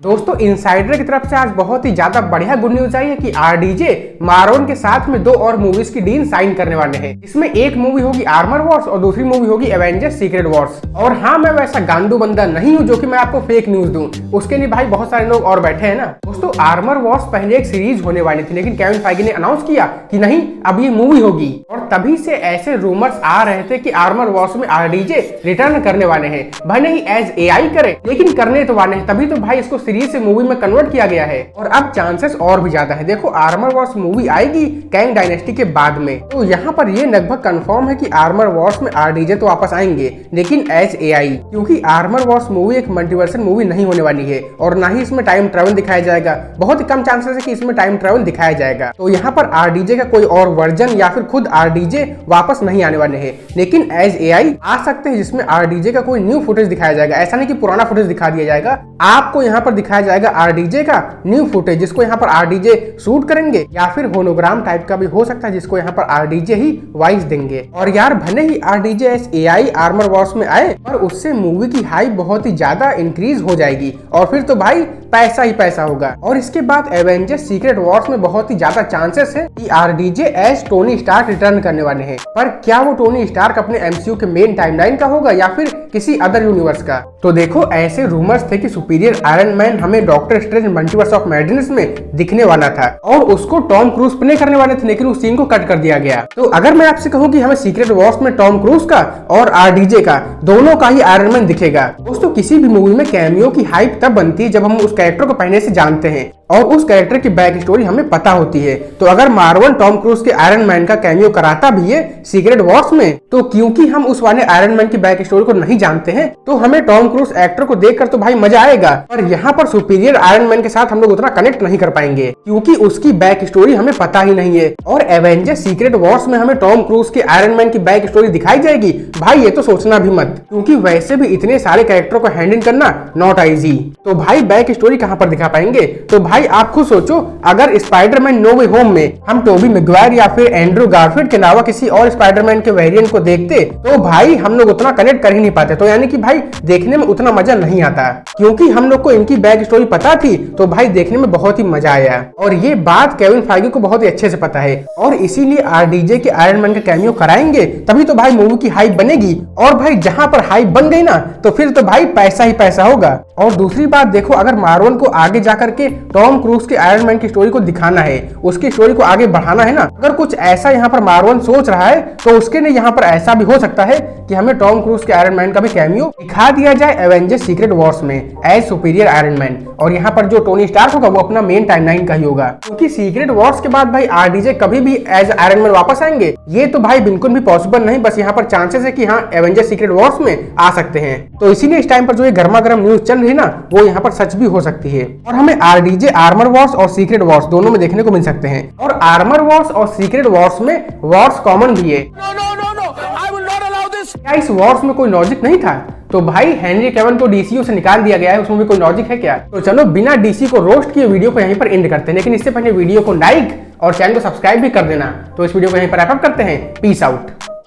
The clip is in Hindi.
दोस्तों इनसाइडर की तरफ से आज बहुत ही ज्यादा बढ़िया गुड न्यूज आई है कि आरडीजे मार्वल के साथ में 2 और मूवीज की डील साइन करने वाले हैं। इसमें एक मूवी होगी आर्मर वॉर्स और दूसरी मूवी होगी एवेंजर्स सीक्रेट वॉर्स। और हाँ, मैं वैसा गांडू बंदा नहीं हूँ जो कि मैं आपको फेक न्यूज दूं। उसके लिए भाई बहुत सारे लोग और बैठे हैं ना। दोस्तों आर्मर वॉर्स पहले एक सीरीज होने वाली थी, लेकिन केविन फाइगी ने अनाउंस किया कि नहीं, अब ये मूवी होगी। और तभी से ऐसे रूमर्स आ रहे थे कि आर्मर वॉर्स में आरडीजे रिटर्न करने वाले हैं। भाई नहीं एज एआई करे, लेकिन करने तो वाले हैं। तभी तो भाई इसको सीरीज से मूवी में कन्वर्ट किया गया है और अब चांसेस और भी ज्यादा है। देखो आर्मर वॉर्स मूवी आएगी कैंग डायनेस्टी के बाद में, तो यहाँ पर ये लगभग कंफर्म है कि आर्मर वॉर्स में आरडीजे तो वापस आएंगे, लेकिन एज एआई। क्योंकि आर्मर वॉर्स मूवी एक मल्टीवर्सल मूवी नहीं होने वाली है और ना ही इसमें टाइम ट्रेवल दिखाया जाएगा। बहुत ही कम चांसेस है कि इसमें टाइम ट्रेवल दिखाया जाएगा। तो यहाँ पर आरडीजे का कोई और वर्जन या फिर खुद आरडीजे वापस नहीं आने वाले हैं, लेकिन एज एआई आ सकते हैं जिसमें आरडीजे का कोई न्यू फुटेज दिखाया जाएगा। ऐसा नहीं कि पुराना फुटेज दिखा दिया जाएगा, आपको यहाँ पर दिखाया जाएगा आरडीजे का न्यू फुटेज, जिसको यहाँ पर आरडीजे शूट करेंगे, या फिर होलोग्राम टाइप का भी हो सकता है जिसको यहाँ पर आरडीजे ही वॉइस देंगे। और यार भले ही RDJ S AI Armor Wars में आए, पर उससे मूवी की हाइप बहुत ही ज्यादा इंक्रीज हो जाएगी और फिर तो भाई पैसा ही पैसा होगा। और इसके बाद एवेंजर्स सीक्रेट वॉर्स में बहुत ही ज्यादा चांसेस है कि RDJ as Tony Stark return करने वाले हैं। पर क्या वो टोनी स्टार्क अपने एमसीयू के मेन टाइमलाइन का होगा या फिर किसी अदर यूनिवर्स का? तो देखो ऐसे रूमर्स थे कि सुपीरियर आयरन मैन हमें doctor strange multiverse of madness में दिखने वाला था और उसको टॉम क्रूज प्ले करने वाले थे, लेकिन उस सीन को कट कर दिया गया। तो अगर मैं आपसे कहूँ कि हमें सीक्रेट वॉर्स में टॉम क्रूज का और आरडीजे का दोनों का ही आयरन मैन दिखेगा। दोस्तों किसी भी मूवी में कैमियो की हाइप तब बनती है जब हम उस कैरेक्टर को पहले से जानते हैं और उस कैरेक्टर की बैक स्टोरी हमें पता होती है। तो अगर मार्वल टॉम क्रूज के आयरन मैन का कैमियो कराता भी है सीक्रेट वॉर्स में, तो क्योंकि हम उस वाले आयरन मैन की बैक स्टोरी को नहीं जानते हैं, तो हमें टॉम क्रूज एक्टर को देखकर तो भाई मजा आएगा, पर यहाँ पर सुपीरियर आयरन मैन के साथ हम लोग उतना कनेक्ट नहीं कर पाएंगे क्योंकि उसकी बैक स्टोरी हमें पता ही नहीं है। और एवेंजर्स सीक्रेट वॉर्स में हमें टॉम क्रूज के आयरन मैन की बैक स्टोरी दिखाई जाएगी, भाई ये तो सोचना भी मत, क्योंकि वैसे भी इतने सारे कैरेक्टर को हैंडल करना नॉट इजी। तो भाई बैक स्टोरी कहाँ पर दिखा पाएंगे? तो भाई आप खुद सोचो, अगर स्पाइडरमैन नो वे होम में हम टोबी मैगवायर या फिर एंड्रू गारफील्ड के अलावा किसी और स्पाइडरमैन के वेरिएंट को देखते, तो भाई हम लोग उतना कनेक्ट कर ही नहीं पाते। तो यानी कि भाई देखने में उतना मजा नहीं आता, क्योंकि हम लोग को इनकी बैक स्टोरी पता थी, तो भाई देखने में बहुत ही मजा आया। और ये बात केविन फाइगी को बहुत ही अच्छे से पता है और इसीलिए आरडीजे के आयरन मैन का कैमियो कराएंगे, तभी तो भाई मूवी की हाइप बनेगी। और भाई जहां पर हाइप बन गई ना, तो फिर तो भाई पैसा ही पैसा होगा। और दूसरी बात देखो, अगर मार्वल को आगे जाकर के टॉम क्रूज के आयरन मैन की स्टोरी को दिखाना है, उसकी स्टोरी को आगे बढ़ाना है ना, अगर कुछ ऐसा यहाँ पर मार्वल सोच रहा है, तो उसके लिए यहाँ पर ऐसा भी हो सकता है कि हमें टॉम क्रूज के आयरन मैन का भी कैमियो दिखा दिया जाए एवेंजर्स सीक्रेट वॉर्स में एज सुपीरियर आयरन मैन। और यहाँ पर जो टोनी स्टार्क होगा वो अपना मेन टाइमलाइन का ही होगा, क्योंकि सीक्रेट वॉर्स के बाद भाई आरडीजे कभी भी एज आयरन मैन वापस आएंगे ये तो भाई बिल्कुल भी पॉसिबल नहीं। बस यहाँ पर चांसेस है कि हाँ एवेंजर्स सीक्रेट वॉर्स में आ सकते हैं। तो इसीलिए इस टाइम पर जो ये गर्मा गर्म न्यूज चल रही है ना, वो यहाँ पर सच भी हो सकती है और हमें आरडीजे आर्मर वॉर्स और सीक्रेट वॉर्स दोनों में देखने को मिल सकते हैं। और आर्मर वॉर्स और सीक्रेट वॉर्स में वॉर्स कॉमन भी है। क्या इस वॉर्स में कोई लॉजिक नहीं था? तो भाई हेनरी कैविल को डीसीयू से निकाल दिया गया है, उसमें भी कोई लॉजिक है क्या? तो चलो बिना डीसी को रोस्ट किए वीडियो को यहीं पर एंड करते हैं, लेकिन इससे पहले वीडियो को लाइक और चैनल को सब्सक्राइब भी कर देना। तो इस वीडियो को यहीं पर रैप अप करते हैं। Peace out.